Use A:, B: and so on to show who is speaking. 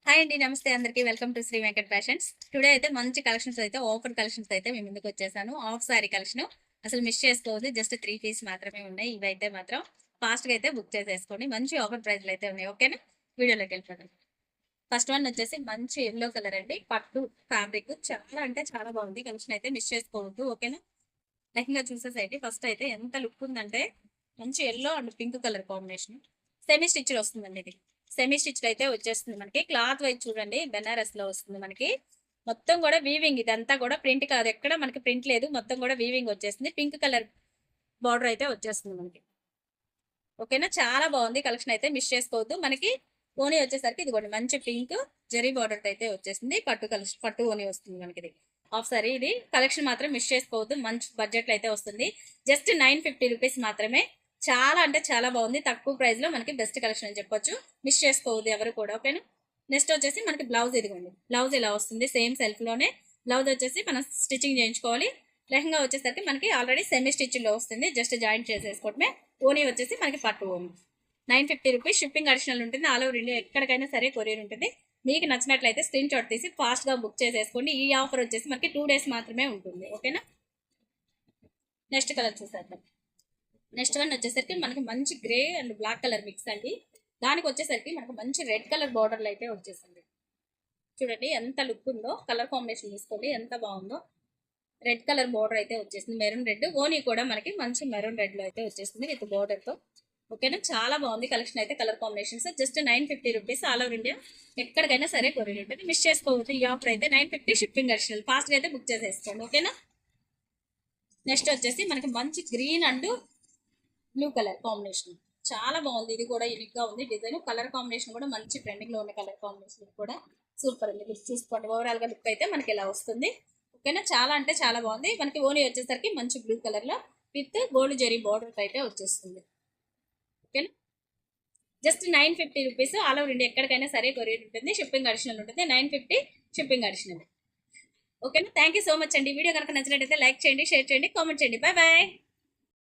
A: Hi అండి, నమస్తే అందరికీ. Welcome to Shri Venkat fashions. Today అయితే మంచి కలెక్షన్స్ అయితే ఆఫర్ కలెక్షన్స్ అయితే మీ ముందుకు వచ్చేసాను. ఆఫ్ సారీ కలెక్షన్ అసలు మిస్ చేసుకోవద్దు. జస్ట్ 3 పీస్ మాత్రమే ఉన్నాయి. ఇవైతే మాత్రం ఫాస్ట్ గా అయితే బుక్ చేసేసుకోండి. మంచి ఆఫర్ ప్రైస్లు అయితే ఉన్నాయి. ఓకేనా, వీడియోలోకి వెళ్ళిపోతాం. ఫస్ట్ వన్ వచ్చేసి మంచి ఎల్లో కలర్ అండి, పట్టు ఫ్యాబ్రిక్. చాలా అంటే చాలా బాగుంది. కలెక్షన్ అయితే మిస్ చేసుకోవద్దు. ఓకేనా, లైక్గా చూసేసైతే ఫస్ట్ అయితే ఎంత లుక్ ఉందంటే మంచి yellow and pink colour combination. Semi stitch వస్తుందండి. ఇది సెమీ స్టిచ్ అయితే వచ్చేస్తుంది. మనకి క్లాత్ వైజ్ చూడండి, బెనారస్ లో వస్తుంది. మనకి మొత్తం కూడా వీవింగ్, ఇదంతా కూడా ప్రింట్ కాదు, ఎక్కడ మనకి ప్రింట్ లేదు, మొత్తం కూడా వీవింగ్ వచ్చేస్తుంది. పింక్ కలర్ బార్డర్ అయితే వచ్చేస్తుంది మనకి. ఓకేనా, చాలా బాగుంది. కలెక్షన్ అయితే మిస్ చేసుకోవద్దు. మనకి ఓనీ వచ్చేసరికి ఇది కూడా మంచి పింక్ జరీ బార్డర్ అయితే వచ్చేసింది. పట్టు కలెక్షన్, పట్టు ఓనీ వస్తుంది మనకి. ఇది ఆఫ్ సారీ. ఇది కలెక్షన్ మాత్రం మిస్ చేసుకోవద్దు. మంచి బడ్జెట్ లో అయితే వస్తుంది. జస్ట్ 950 రూపీస్ మాత్రమే. చాలా అంటే చాలా బాగుంది. తక్కువ ప్రైస్ లో మనకి బెస్ట్ కలెక్షన్ అని చెప్పొచ్చు. మిస్ చేసుకోవద్దు ఎవరు కూడా. ఓకేనా, నెక్స్ట్ వచ్చేసి మనకి బ్లౌజ్. ఇదిగోండి, బ్లౌజ్ ఇలా వస్తుంది. సేమ్ సెల్ఫ్ లోనే బ్లౌజ్ వచ్చేసి మనం స్టిచ్చింగ్ చేయించుకోవాలి. లెహంగా వచ్చేసరికి మనకి ఆల్రెడీ సెమీ స్టిచ్చింగ్ లో వస్తుంది. Just joint చేసేసుకోవటమే. ఓనీ వచ్చేసి మనకి పట్టు ఓనీ. 950 రూపీస్. షిప్పింగ్ అడిషనల్ ఉంటుంది. ఆల్ ఓవర్ ఇండియా ఎక్కడికైనా సరే కొరియర్ ఉంటుంది. మీకు నచ్చినట్లయితే స్క్రీన్ షాట్ తీసి ఫాస్ట్ గా బుక్ చేసేసుకోండి. ఈ ఆఫర్ వచ్చేసి మనకి 2 డేస్ మాత్రమే ఉంటుంది. ఓకేనా, నెక్స్ట్ కలర్ చూసేద్దాం. నెక్స్ట్ వన్ వచ్చేసరికి మనకి మంచి grey and black colour mix అండి. దానికి వచ్చేసరికి మనకు మంచి రెడ్ కలర్ బార్డర్లు అయితే వచ్చేసింది. చూడండి ఎంత లుక్ ఉందో. కలర్ కాంబినేషన్ తీసుకోండి, ఎంత బాగుందో. రెడ్ కలర్ బార్డర్ అయితే వచ్చేసింది. మెరూన్ రెడ్ ఓనీ కూడా మనకి మంచి మెరూన్ రెడ్ లో అయితే వచ్చేసింది విత్ బార్డర్ తో. ఓకేనా, చాలా బాగుంది కలెక్షన్ అయితే. Colour combinations just 950 rupees. All over India ఎక్కడికైనా సరే కొరియర్ ఉంటుంది. మిస్ చేసుకోవచ్చు. ఈ ఆఫర్ అయితే 950 షిప్పింగ్ అడిషనల్. ఫాస్ట్ గా అయితే బుక్ చేసేసుకోండి. ఓకేనా, నెక్స్ట్ వచ్చేసి మనకి మంచి green and blue colour combination. చాలా బాగుంది. ఇది కూడా యూనిక్ గా ఉంది డిజైన్. కలర్ కాంబినేషన్ కూడా మంచి ట్రెండింగ్ లో ఉన్న కలర్ కాంబినేషన్ కూడా సూపర్ ఉంది. మీరు చూసుకోండి, ఓవరాల్ గా లుక్ అయితే మనకి ఇలా వస్తుంది. ఓకేనా, చాలా అంటే చాలా బాగుంది. మనకి ఓనీ వచ్చేసరికి మంచి బ్లూ కలర్ లో విత్ గోల్డ్ జరీ బార్డర్ అయితే వచ్చేస్తుంది. ఓకేనా, just 950 rupees. All over India ఎక్కడికైనా సరే కొరియర్ ఉంటుంది. షిప్పింగ్ అడిషనల్ ఉంటుంది. 950 షిప్పింగ్ అడిషనల్. ఓకేనా, థ్యాంక్ యూ సో మచ్ అండి. వీడియో కనుక నచ్చినట్టయితే లైక్ చేయండి, షేర్ చేయండి, కామెంట్ చేయండి. Bye bye.